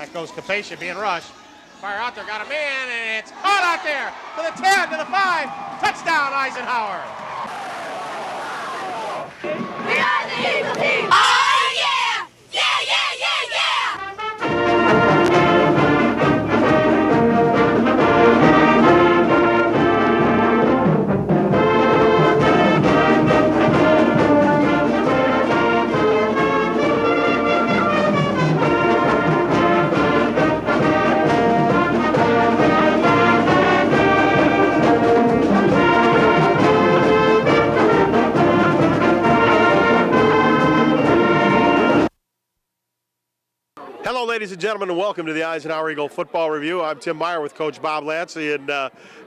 That goes Capacia being rushed. Fire out there, got a man, and it's caught out there to the 10, to the 5. Touchdown, Eisenhower. We are the Eagle team. Oh, yeah! Yeah, yeah, yeah, yeah! Hello, ladies and gentlemen, and welcome to the Eisenhower Eagle Football Review. I'm Tim Meyer with Coach Bob Lancey, and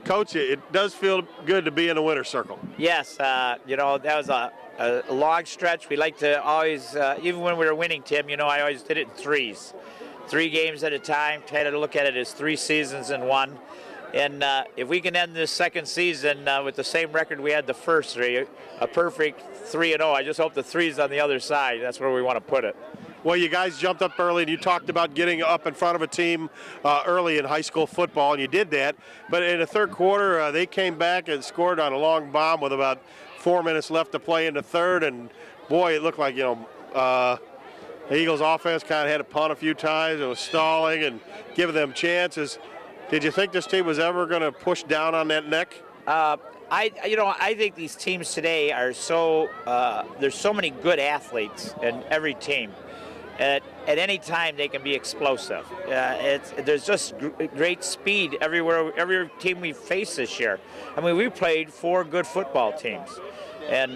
Coach, it does feel good to be in the winner's circle. Yes, that was a long stretch. We like to always, even when we were winning, Tim, I always did it in threes. 3 games at a time, try to look at it as 3 seasons in one. And if we can end this second season with the same record we had the first 3, a perfect 3-0, I just hope the 3's on the other side. That's where we want to put it. Well, you guys jumped up early, and you talked about getting up in front of a team early in high school football, and you did that. But in the third quarter, they came back and scored on a long bomb with about 4 minutes left to play in the third. And, boy, it looked like, the Eagles' offense kind of had to punt a few times. It was stalling and giving them chances. Did you think this team was ever going to push down on that neck? I think these teams today are so there's so many good athletes in every team. At any time they can be explosive. There's just great speed everywhere. Every team we face this year. I mean, we played 4 good football teams, and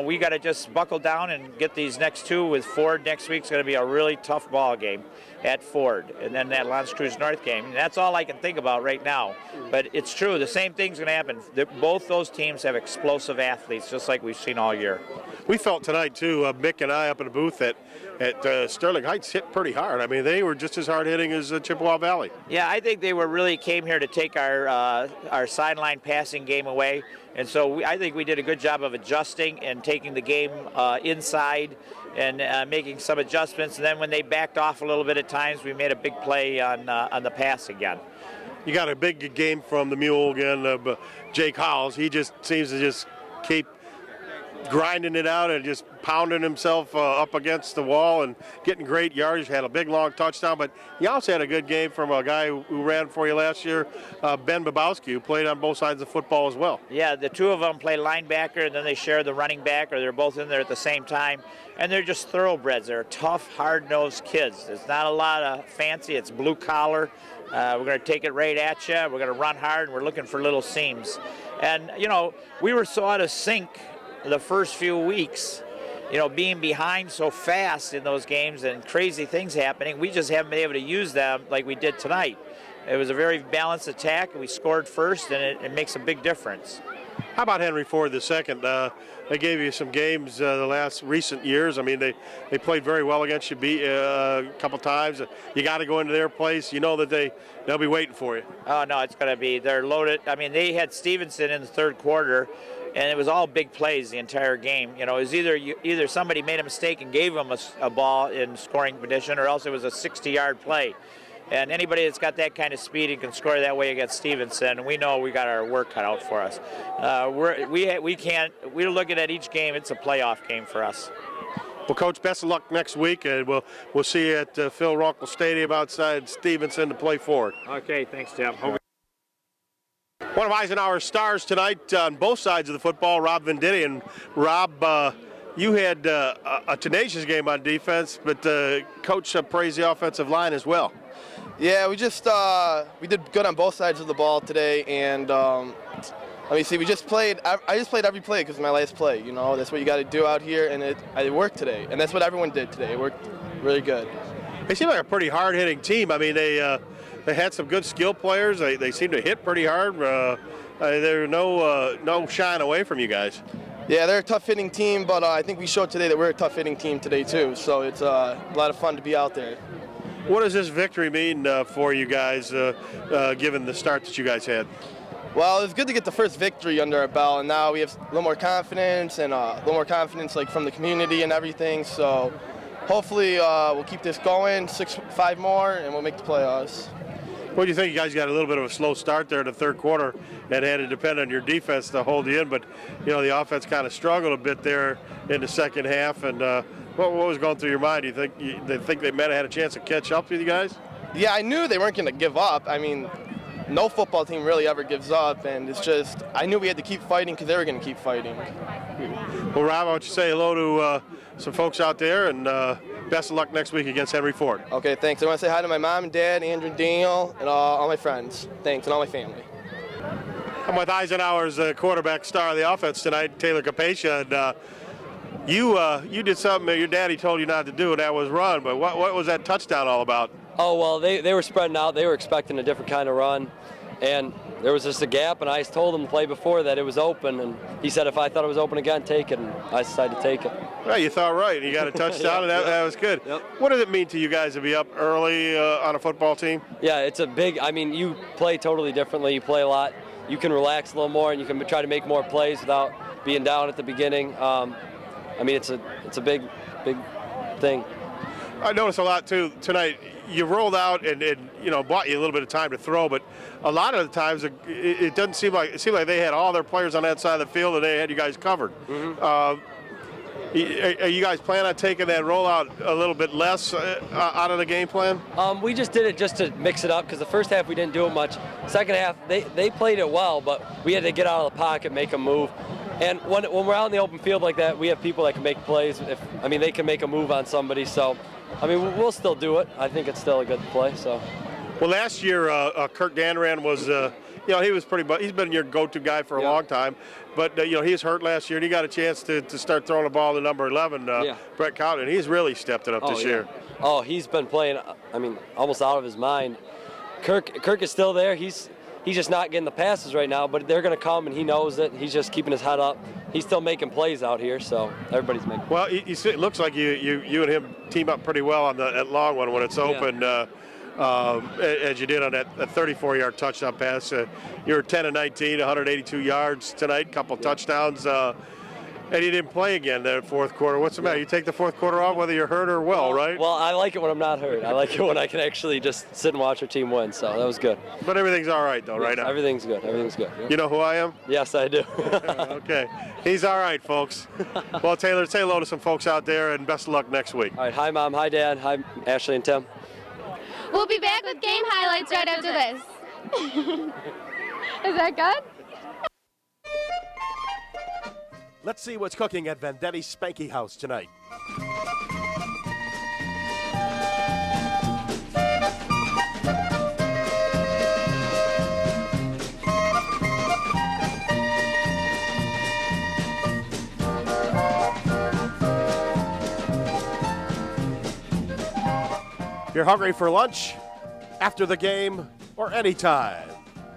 we got to just buckle down and get these next 2 with Ford. Next week's going to be a really tough ball game at Ford, and then that L'Anse Creuse North game. And that's all I can think about right now. But it's true. The same thing's going to happen. Both those teams have explosive athletes, just like we've seen all year. We felt tonight, too, Mick and I up in the booth at Sterling Heights hit pretty hard. I mean, they were just as hard hitting as Chippewa Valley. Yeah, I think they really came here to take our sideline passing game away. And so I think we did a good job of adjusting and taking the game inside and making some adjustments. And then when they backed off a little bit at times, we made a big play on the pass again. You got a big game from the mule again, Jake Howells. He just seems to just keep grinding it out and just pounding himself up against the wall and getting great yardage. Had a big, long touchdown, but he also had a good game from a guy who ran for you last year, Ben Babowski, who played on both sides of football as well. Yeah, the 2 of them play linebacker, and then they share the running back, or they're both in there at the same time, and they're just thoroughbreds. They're tough, hard-nosed kids. There's not a lot of fancy. It's blue-collar. We're going to take it right at you. We're going to run hard, and we're looking for little seams. And, we were so out of sync the first few weeks, being behind so fast in those games and crazy things happening, we just haven't been able to use them like we did tonight. It was a very balanced attack. We scored first, and it makes a big difference. How about Henry Ford the second? They gave you some games the last recent years. I mean, they played very well against you a couple times. You got to go into their place. You know that they'll be waiting for you. Oh, no, it's going to be. They're loaded. I mean, they had Stevenson in the third quarter, and it was all big plays the entire game. It was either somebody made a mistake and gave them a ball in scoring position, or else it was a 60-yard play. And anybody that's got that kind of speed and can score that way against Stevenson, we know we got our work cut out for us. We're looking at each game. It's a playoff game for us. Well, Coach, best of luck next week, and we'll see you at Phil Runkle Stadium outside Stevenson to play Ford. Okay, thanks, Tim. One of Eisenhower's stars tonight on both sides of the football, Rob Venditti. And Rob, you had a tenacious game on defense, but Coach praised the offensive line as well. Yeah, we did good on both sides of the ball today, and let me see, I just played every play because my last play. That's what you got to do out here, and it worked today, and that's what everyone did today. It worked really good. They seem like a pretty hard-hitting team. I mean, they had some good skill players. They seem to hit pretty hard. There's no shying away from you guys. Yeah, they're a tough-hitting team, but I think we showed today that we're a tough-hitting team today too. So it's a lot of fun to be out there. What does this victory mean for you guys, given the start that you guys had? Well, it's good to get the first victory under our belt, and now we have a little more confidence like from the community and everything. So hopefully we'll keep this going, 5 more, and we'll make the playoffs. What do you think? You guys got a little bit of a slow start there in the third quarter and had to depend on your defense to hold you in, but the offense kind of struggled a bit there in the second half. And what was going through your mind? Do you think they might have had a chance to catch up with you guys? Yeah, I knew they weren't going to give up. I mean, no football team really ever gives up, and it's just I knew we had to keep fighting because they were going to keep fighting. Well, Rob, why don't you say hello to some folks out there, and best of luck next week against Henry Ford. Okay, thanks. I want to say hi to my mom and dad, Andrew and Daniel, and all my friends. Thanks, and all my family. I'm with Eisenhower's quarterback star of the offense tonight, Taylor Capacia, and you did something your daddy told you not to do, and that was run. But what was that touchdown all about? Oh, well, they were spreading out. They were expecting a different kind of run, and there was just a gap, and I told him the play before that it was open, and he said if I thought it was open again, take it, and I decided to take it. Well, you thought right. You got a touchdown, and that was good. Yep. What does it mean to you guys to be up early on a football team? Yeah, it's a big, you play totally differently. You play a lot. You can relax a little more, and you can try to make more plays without being down at the beginning. It's a big thing. I noticed a lot, too, tonight. You rolled out and bought you a little bit of time to throw, but a lot of the times it doesn't seem like they had all their players on that side of the field and they had you guys covered. Mm-hmm. Are you guys planning on taking that rollout a little bit less out of the game plan? We just did it just to mix it up because the first half we didn't do it much. Second half they played it well, but we had to get out of the pocket, make them move. And when we're out in the open field like that, we have people that can make plays. They can make a move on somebody. So, we'll still do it. I think it's still a good play. So. Well, last year Kirk Danran was, he was he's been your go-to guy for a long time. But, he was hurt last year, and he got a chance to start throwing the ball to number 11, Brett Cowden, and he's really stepped it up this year. Oh, he's been playing, almost out of his mind. Kirk is still there. He's just not getting the passes right now, but they're going to come, and he knows it. He's just keeping his head up. He's still making plays out here, so everybody's making plays. Well, it looks like you and him team up pretty well on that long one when it's open. As you did on that 34-yard touchdown pass. You were 10 of 19, 182 yards tonight, couple touchdowns, and you didn't play again there in fourth quarter. What's the matter? You take the fourth quarter off whether you're hurt or well, right? Well, I like it when I'm not hurt. I like it when I can actually just sit and watch our team win, so that was good. But everything's all right, though, right now? Everything's good. Everything's good. You know who I am? Yes, I do. Okay. He's all right, folks. Well, Taylor, say hello to some folks out there, and best of luck next week. All right. Hi, Mom. Hi, Dad. Hi, Ashley and Tim. We'll be back with game highlights right after this. Is that good? Let's see what's cooking at Vendetti's Spanky House tonight. If you're hungry for lunch, after the game, or anytime,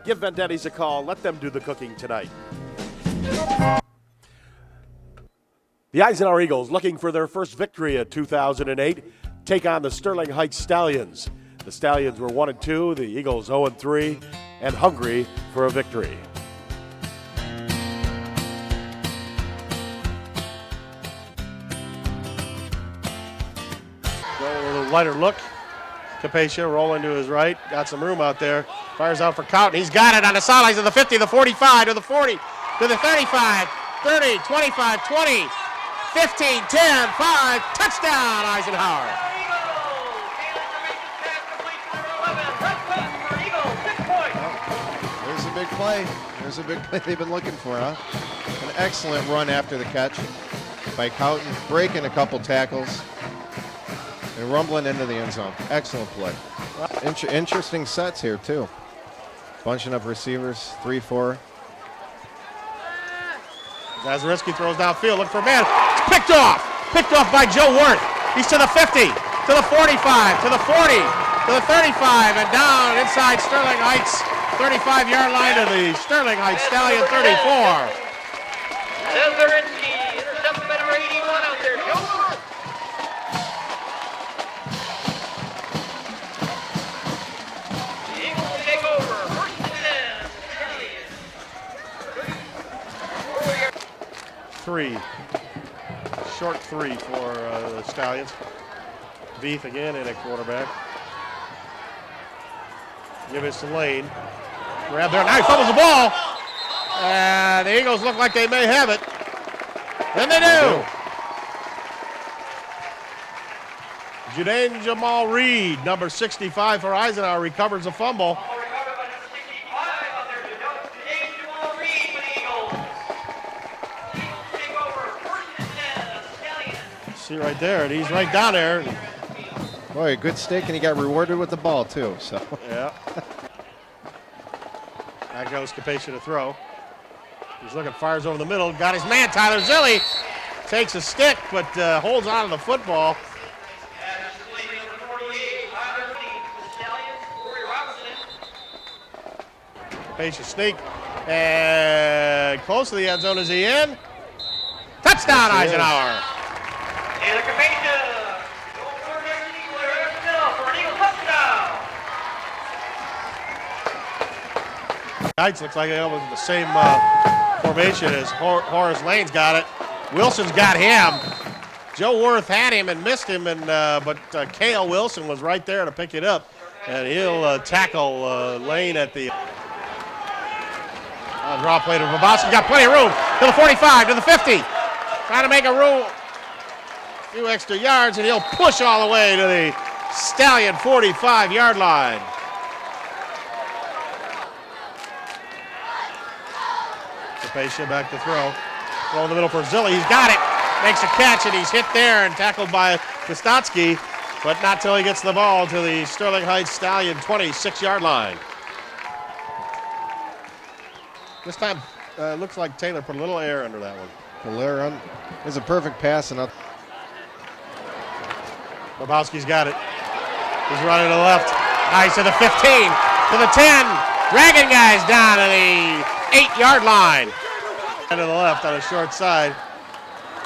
give Vendetti's a call. Let them do the cooking tonight. The Eisenhower Eagles, looking for their first victory of 2008, take on the Sterling Heights Stallions. The Stallions were 1-2, the Eagles 0-3, and hungry for a victory. Go a little lighter look. Capacia rolling to his right. Got some room out there. Fires out for Cowden. He's got it on the sidelines of the 50, the 45, to the 40, to the 35, 30, 25, 20, 15, 10, 5. Touchdown, Eisenhower. There's a big play. There's a big play they've been looking for, huh? An excellent run after the catch by Cowden, breaking a couple tackles and rumbling into the end zone. Excellent play. Interesting sets here, too. Bunching up receivers, 3-4. Zazarinsky throws downfield, look for a man. It's picked off by Joe Worth. He's to the 50, to the 45, to the 40, to the 35, and down inside Sterling Heights, 35-yard line to the Sterling Heights Stallion 34. Zazarinsky, intercepted by number 81 out there, Joe Worth. The Eagles take over, first and 10. Three. Short three for the Stallions. Beef again in at quarterback. Give it to Lane. Grab there. Now he fumbles the ball. And the Eagles look like they may have it. And they do. Judain Jamal Reed, number 65 for Eisenhower, recovers the fumble. See right there, and he's right down there. Boy, a good stick, and he got rewarded with the ball, too. So Yeah. Back goes Capacia to throw. He's looking, fires over the middle. Got his man, Tyler Zilli. Takes a stick, but holds on to the football. Capacia sneak. And close to the end zone. Is he in? Touchdown, Eisenhower. Taylor Capacia. For an Eagle touchdown. Knights looks like they almost in the same formation as Horace Lane's got it. Wilson's got him. Joe Worth had him and missed him, but Cale Wilson was right there to pick it up, and he'll tackle Lane at the draw play to Babowski. Got plenty of room to the 45, to the 50. Trying to make a few extra yards, and he'll push all the way to the Stallion 45-yard line. Capacia back to throw. Throw in the middle for Zilli. He's got it. Makes a catch, and he's hit there and tackled by Kostotsky, but not till he gets the ball to the Sterling Heights Stallion 26-yard line. This time, looks like Taylor put a little air under that one. Valera is a perfect pass. And Babowski's got it. He's running to the left. Nice to the 15, to the 10. Dragging guys down to the 8-yard line. And to the left on the short side.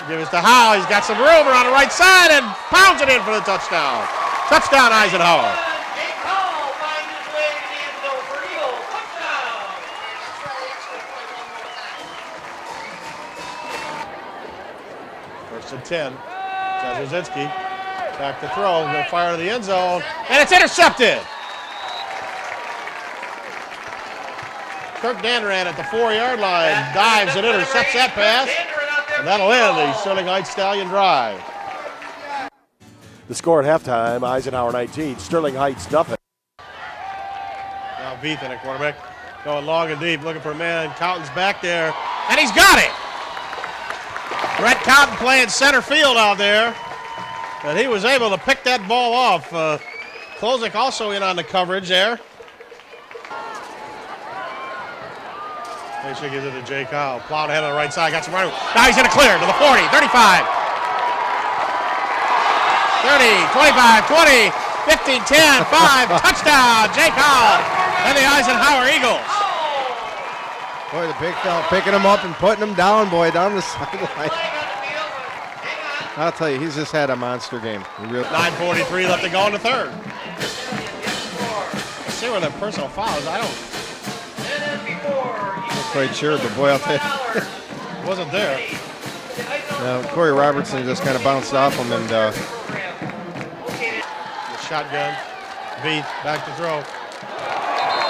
Give us to Howe. He's got some room around the right side and pounds it in for the touchdown. Touchdown, Eisenhower. Jake Hall finds his way to the end zone for an Eagle touchdown. First and 10. Jazozinski back to throw. Going to fire to the end zone. And it's intercepted. Kirk Dandran at the 4-yard line dives and intercepts that pass. And that'll end the Sterling Heights Stallion drive. The score at halftime, Eisenhower 19, Sterling Heights nothing. Now Beethan at quarterback. Going long and deep, looking for a man. Cowton's back there. And he's got it! Brett Cowton playing center field out there. And he was able to pick that ball off. Klozak also in on the coverage there. They gives it to Jake Howe. Plowed ahead on the right side. Got some running. Now he's going to clear to the 40, 35, 30, 25, 20, 15, 10, 5. Touchdown, Jake Howe and the Eisenhower Eagles. boy, the big fella picking him up and putting him down, boy, down the sideline. I'll tell you, he's just had a monster game. 9:43 left to go in the third. Let's see where the personal foul is. I don't. Not quite sure, but boy, I'll tell you. Wasn't there. Corey Robertson just kind of bounced off him, and The shotgun. Beef back to throw.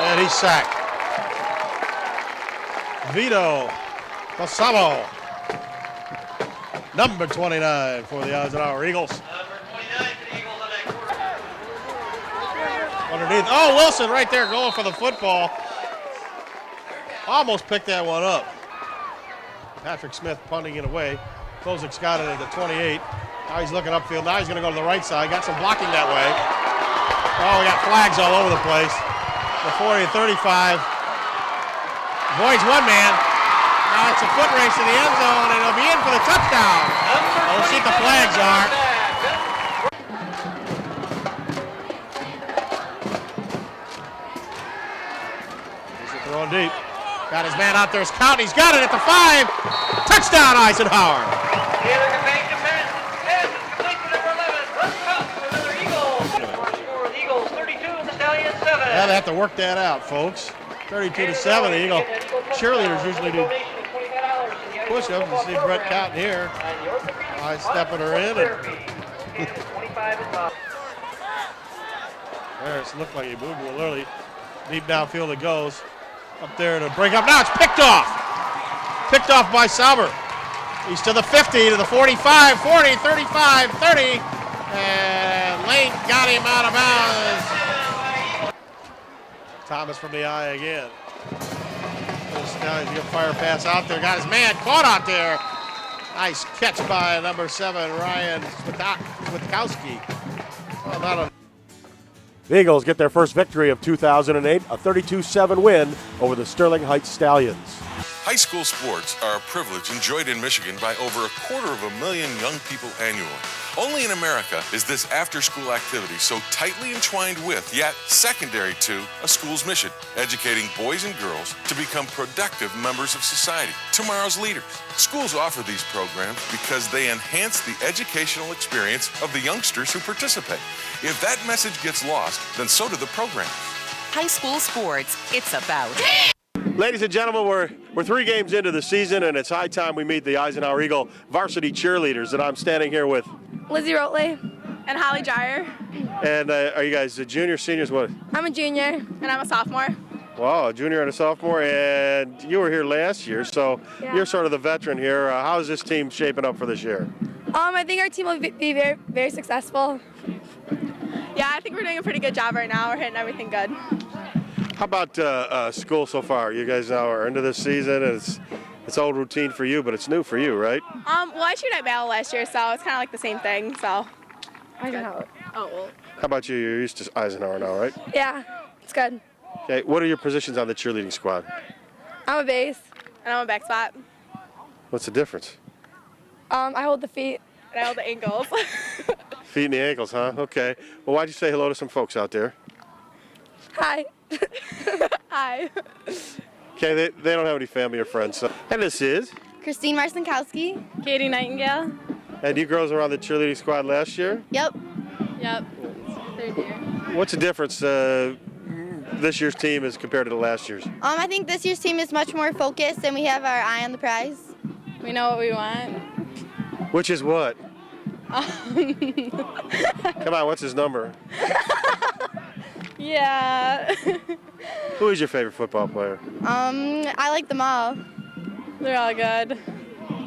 And he's sacked. Vito Pasamo. Number 29 for the Eisenhower Eagles. Underneath. Oh, Wilson right there going for the football. Almost picked that one up. Patrick Smith punting it away. Klozak's got it at the 28. Now he's looking upfield. Now he's going to go to the right side. Got some blocking that way. Oh, we got flags all over the place. The 40 and 35. Avoids one man. Now it's a foot race to the end zone, and it'll be in for the touchdown. We'll see what the flags are. He's throwing deep. Got his man out there. It's Cowton. He's got it at the 5. Touchdown, Eisenhower. Taylor Capacia pass is complete to number 11. Russ Cup for another Eagle. Score of the Eagles 32 and the Stallions 7. Yeah, they have to work that out, folks. 32-7. The Eagle cheerleaders usually do push-ups. You see Brett Cowton here. Stepping her in. And Harris looked like he moved. Well, literally deep downfield it goes. Up there to break up. Now it's picked off. Picked off by Sauber. He's to the 50, to the 45, 40, 35, 30. And Lane got him out of bounds. Thomas from the eye again. Now he's going to fire a pass out there. Got his man caught out there. Nice catch by number 7, Ryan Switkowski. Oh, not a The Eagles get their first victory of 2008, a 32-7 win over the Sterling Heights Stallions. High school sports are a privilege enjoyed in Michigan by over 250,000 young people annually. Only in America is this after-school activity so tightly entwined with, yet secondary to, a school's mission, educating boys and girls to become productive members of society, tomorrow's leaders. Schools offer these programs because they enhance the educational experience of the youngsters who participate. If that message gets lost, then so do the programs. High school sports, it's about. Ladies and gentlemen, we're 3 games into the season, and it's high time we meet the Eisenhower Eagle varsity cheerleaders. And I'm standing here with Lizzie Rotley and Holly Dryer. And are you guys juniors, seniors? What? I'm a junior and I'm a sophomore. Wow, a junior and a sophomore, and you were here last year, so you're sort of the veteran here. How is this team shaping up for this year? I think our team will be very, very successful. Yeah, I think we're doing a pretty good job right now. We're hitting everything good. How about school so far? You guys now are into this season, and it's old routine for you, but it's new for you, right? Well, I cheered at Battle last year, so it's kind of like the same thing. So. Eisenhower. Oh well. How about you? You're used to Eisenhower now, right? Yeah, it's good. Okay, what are your positions on the cheerleading squad? I'm a base and I'm a back spot. What's the difference? I hold the feet and I hold the ankles. Feet and the ankles, huh? Okay. Well, why'd you say hello to some folks out there? Hi. Hi. Okay, they don't have any family or friends. So. And this is? Christine Marcinkowski. Katie Nightingale. And you girls were on the cheerleading squad last year? Yep. Third year. What's the difference this year's team as compared to the last year's? I think this year's team is much more focused and we have our eye on the prize. We know what we want. Which is what? Come on, what's his number? Yeah. Who is your favorite football player? I like them all. They're all good.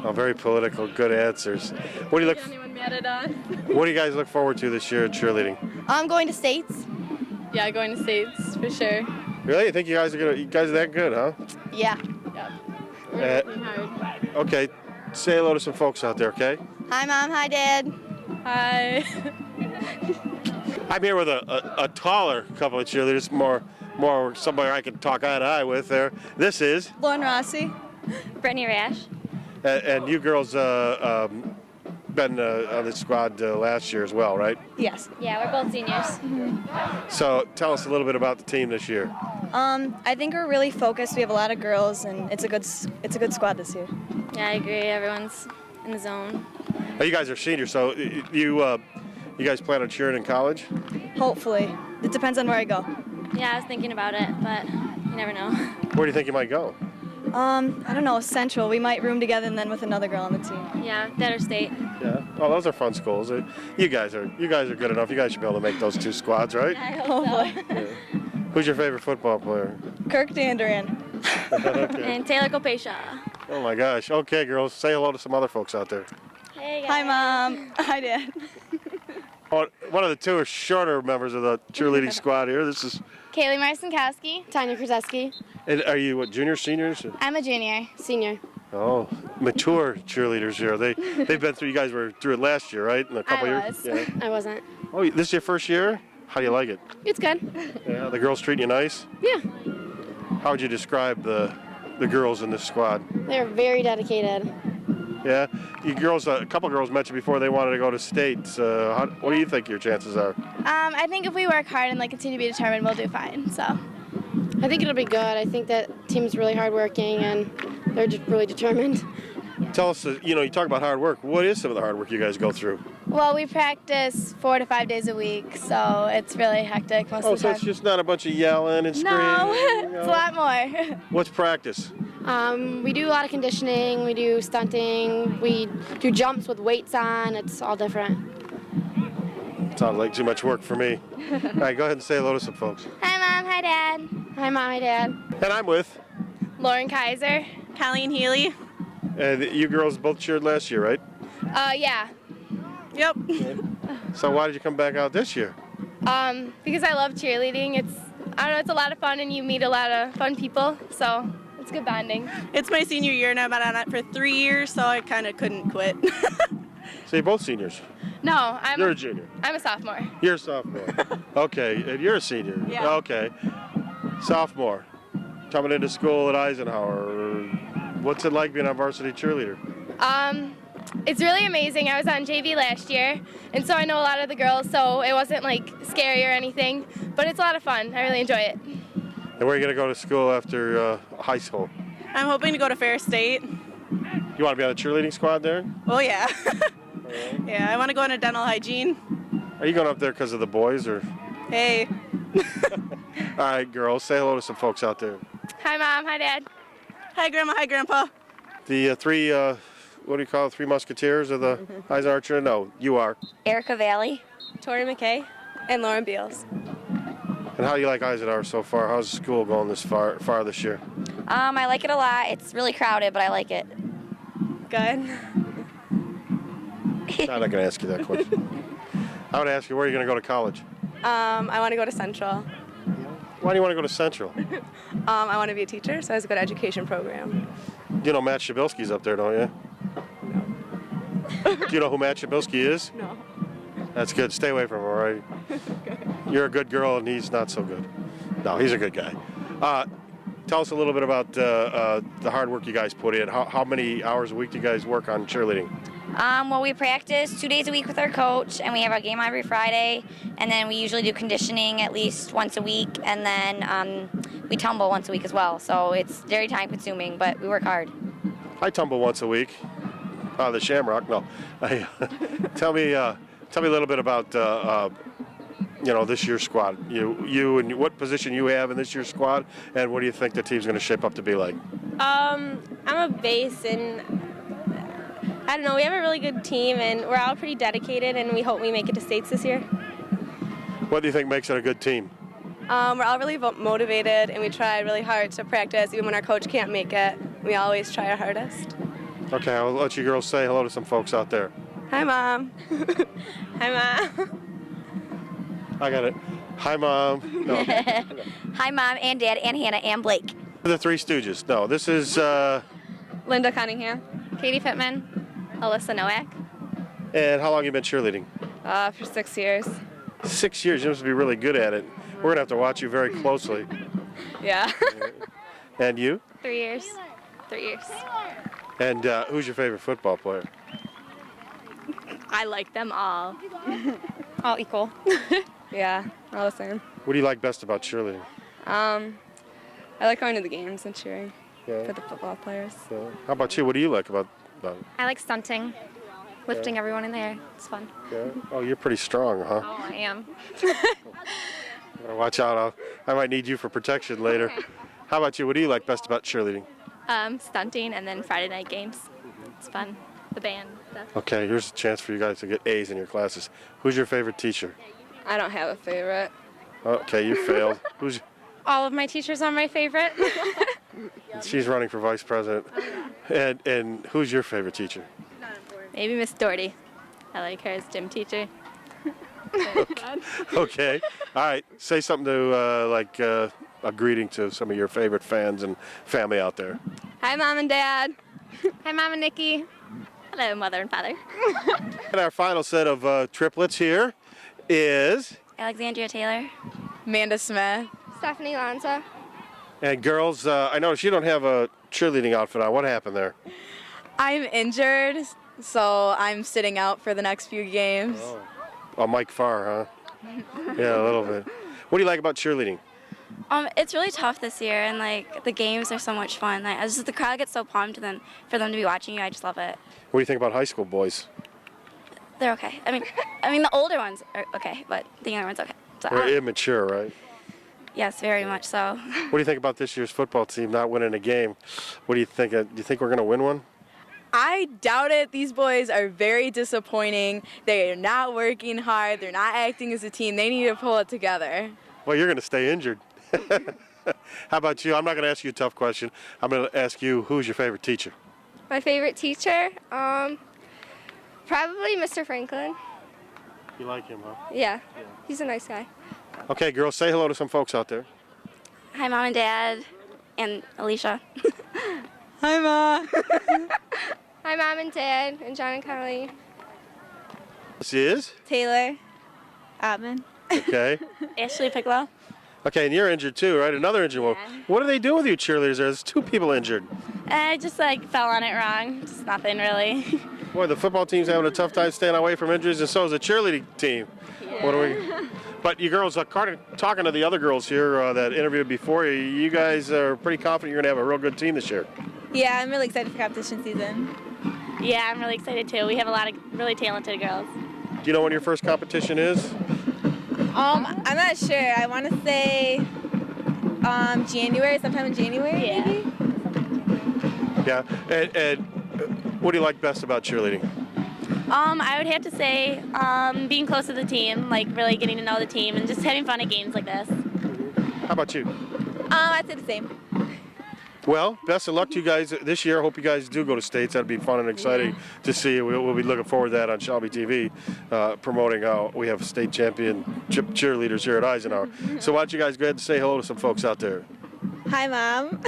Oh, very political, good answers. What do you look? Anyone mad at us? What do you guys look forward to this year at cheerleading? I'm going to states. Yeah, going to states for sure. Really? You think you guys are that good, huh? Yeah. Yep. We're working hard. Okay, say hello to some folks out there, okay? Hi, Mom. Hi, Dad. Hi. I'm here with a taller couple of cheerleaders, more somebody I can talk eye to eye with there. This is Lauren Rossi. Brittany Rash. And you girls been on the squad last year as well, right? Yes. Yeah, we're both seniors. So tell us a little bit about the team this year. I think we're really focused. We have a lot of girls, and it's a good squad this year. Yeah, I agree. Everyone's in the zone. Oh, you guys are seniors, so you guys plan on cheering in college? Hopefully. It depends on where I go. Yeah, I was thinking about it, but you never know. Where do you think you might go? I don't know, Central. We might room together and then with another girl on the team. Yeah, that or state. Yeah. Oh, those are fun schools. You guys are good enough. You guys should be able to make those 2 squads, right? I hope so. Yeah. Who's your favorite football player? Kirk Danduran. Okay. And Taylor Kopesha. Oh my gosh. Okay, girls, say hello to some other folks out there. Hey guys. Hi, Mom. Hi, Dad. One of the 2 are shorter members of the cheerleading squad here. This is. Kaylee Marcinkowski. Tanya Krzeski. And are you what, juniors, seniors? I'm a junior. Senior. Oh, mature cheerleaders here. They've been through. You guys were through it last year, right? In a couple years. Yeah. I wasn't. Oh, this is your first year? How do you like it? It's good. Yeah. The girls treating you nice? Yeah. How would you describe the girls in this squad? They're very dedicated. Yeah. You girls, a couple girls mentioned before they wanted to go to states. What do you think your chances are? I think if we work hard and continue to be determined, we'll do fine. So. I think it'll be good. I think that team's really hardworking and they're just really determined. Tell us, you talk about hard work. What is some of the hard work you guys go through? Well, we practice 4 to 5 days a week, so it's really hectic most of the so time. it's just not a bunch of yelling and screaming? No, it's a lot more. What's practice? We do a lot of conditioning, we do stunting, we do jumps with weights on, it's all different. Sounds like too much work for me. All right, go ahead and say hello to some folks. Hi, Mom. Hi, Dad. Hi, Mom. Hi, Dad. And I'm with. Lauren Kaiser. Colleen Healy. And you girls both cheered last year, right? Yeah. Yep. So why did you come back out this year? Because I love cheerleading. I don't know, it's a lot of fun and you meet a lot of fun people, so it's good bonding. It's my senior year and I've been on it for 3 years, so I kind of couldn't quit. So you're both seniors. No, You're a junior. I'm a sophomore. You're a sophomore. Okay, and you're a senior. Yeah. Okay. Sophomore. Coming into school at Eisenhower. What's it like being on varsity cheerleader? It's really amazing. I was on JV last year, and so I know a lot of the girls, so it wasn't like scary or anything, but it's a lot of fun. I really enjoy it. And where are you going to go to school after high school? I'm hoping to go to Fair State. You want to be on a cheerleading squad there? Oh yeah. Yeah, I want to go into dental hygiene. Are you going up there because of the boys or? Hey. All right, girls, say hello to some folks out there. Hi, Mom. Hi, Dad. Hi, Grandma. Hi, Grandpa. The three, what do you call it, three musketeers of the Eisenhower cheer? No, you are. Erica Valley. Tori McKay. And Lauren Beals. And how do you like Eisenhower so far? How's school going this far this year? I like it a lot. It's really crowded, but I like it. Good. I'm not going to ask you that question. I would ask you, where are you going to go to college? I want to go to Central. Why do you want to go to Central? I want to be a teacher, so it's a good education program. You know Matt Shabilsky's up there, don't you? No. Do you know who Matt Shabilsky is? No. That's good. Stay away from him, all right? You're a good girl, and he's not so good. No, he's a good guy. Tell us a little bit about the hard work you guys put in. How many hours a week do you guys work on cheerleading? Well, we practice 2 days a week with our coach, and we have a game every Friday, and then we usually do conditioning at least once a week, and then we tumble once a week as well. So it's very time-consuming, but we work hard. I tumble once a week. The Shamrock, no. Tell me a little bit about this year's squad. You and what position you have in this year's squad, and what do you think the team's going to shape up to be like? I'm a base, and I don't know, we have a really good team, and we're all pretty dedicated, and we hope we make it to states this year. What do you think makes it a good team? We're all really motivated, and we try really hard to practice, even when our coach can't make it. We always try our hardest. Okay, I'll let you girls say hello to some folks out there. Hi, Mom. Hi, Mom. I got it. Hi, Mom. No. Hi, Mom and Dad and Hannah and Blake. The Three Stooges. No, this is... Linda Cunningham. Katie Pittman. Alyssa Nowak. And how long have you been cheerleading? For 6 years. 6 years. You must be really good at it. We're going to have to watch you very closely. Yeah. And you? 3 years. 3 years. And who's your favorite football player? I like them all. All equal. Yeah, all the same. What do you like best about cheerleading? I like going to the games and cheering Yeah. for the football players. Yeah. How about you? What do you like about it? I like stunting. Lifting everyone in the air. It's fun. Yeah. Oh, you're pretty strong, huh? Oh, I am. Gotta watch out. I might need you for protection later. How about you? What do you like best about cheerleading? Stunting and then Friday night games. It's fun. The band stuff. Okay, here's a chance for you guys to get A's in your classes. Who's your favorite teacher? I don't have a favorite. Okay, you failed. Who's? All of my teachers are my favorite. She's running for vice president. And who's your favorite teacher? Maybe Miss Doherty. I like her as gym teacher. Okay. All right. Say something to a greeting to some of your favorite fans and family out there. Hi, Mom and Dad. Hi, Mom and Nikki. Hello, Mother and Father. And our final set of triplets here is... Alexandria Taylor. Amanda Smith. Stephanie Lanza. And girls, I noticed you don't have a cheerleading outfit on. What happened there? I'm injured, so I'm sitting out for the next few games. Oh, Mike Farr, huh? Yeah, a little bit. What do you like about cheerleading? It's really tough this year, and the games are so much fun. The crowd gets so pumped, and then for them to be watching you, I just love it. What do you think about high school boys? They're okay. I mean, the older ones are okay, but the younger ones okay. So, They're immature, right? yes, very much so. What do you think about this year's football team not winning a game? What do you think? Do you think we're going to win one? I doubt it. These boys are very disappointing. They are not working hard. They're not acting as a team. They need to pull it together. Well, you're going to stay injured. How about you? I'm not going to ask you a tough question. I'm going to ask you, who's your favorite teacher? My favorite teacher? Probably Mr. Franklin. You like him, huh? Yeah, he's a nice guy. Okay, girls, say hello to some folks out there. Hi, Mom and Dad, and Alicia. Hi, Mom. Hi, Mom and Dad, and John and Carly. This is? Taylor. Atman. Okay. Ashley Piccolo. Okay, and you're injured too, right? Another injured one. What do they do with you cheerleaders? There's 2 people injured. I just fell on it wrong. Just nothing really. Boy, the football team's having a tough time staying away from injuries, and so is the cheerleading team. What do we? But you girls, talking to the other girls here that interviewed before you, you guys are pretty confident you're going to have a real good team this year. Yeah, I'm really excited for competition season. Yeah, I'm really excited too. We have a lot of really talented girls. Do you know when your first competition is? I'm not sure. I want to say January, sometime in January, maybe? Yeah. And what do you like best about cheerleading? I would have to say being close to the team, really getting to know the team and just having fun at games like this. How about you? I'd say the same. Well, best of luck to you guys this year. I hope you guys do go to states. That'd be fun and exciting to see. We'll be looking forward to that on Shelby TV, promoting we have state championship cheerleaders here at Eisenhower. So why don't you guys go ahead and say hello to some folks out there. Hi, Mom.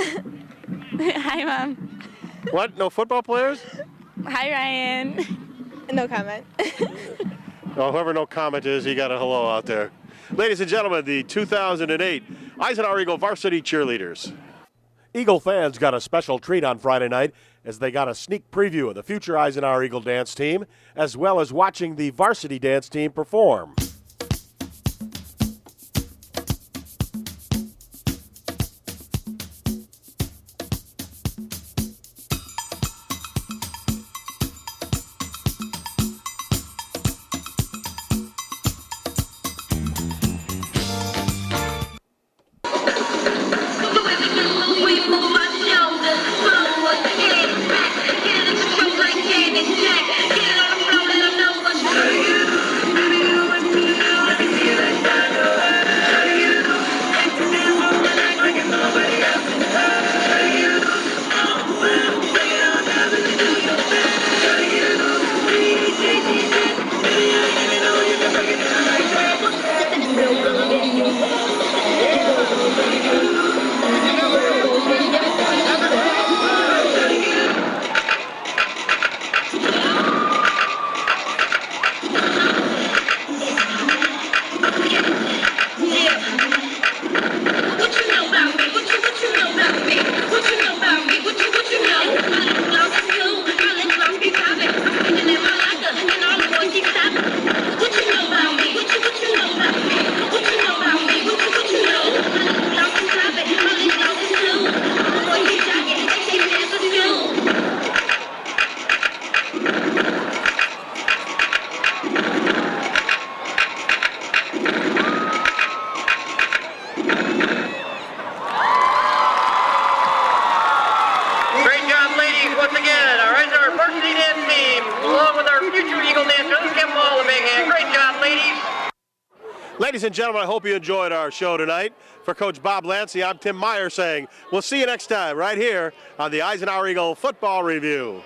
Hi, Mom. What? No football players? Hi, Ryan. No comment. Well, whoever no comment is, he got a hello out there. Ladies and gentlemen, the 2008 Eisenhower Eagle Varsity Cheerleaders. Eagle fans got a special treat on Friday night as they got a sneak preview of the future Eisenhower Eagle dance team, as well as watching the varsity dance team perform. Ladies and gentlemen, I hope you enjoyed our show tonight. For Coach Bob Lancey, I'm Tim Meyer saying we'll see you next time right here on the Eisenhower Eagle Football Review.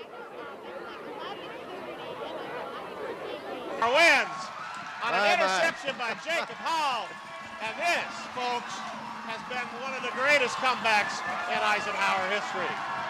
Wins on an interception by Jacob Hall. And this, folks, has been one of the greatest comebacks in Eisenhower history.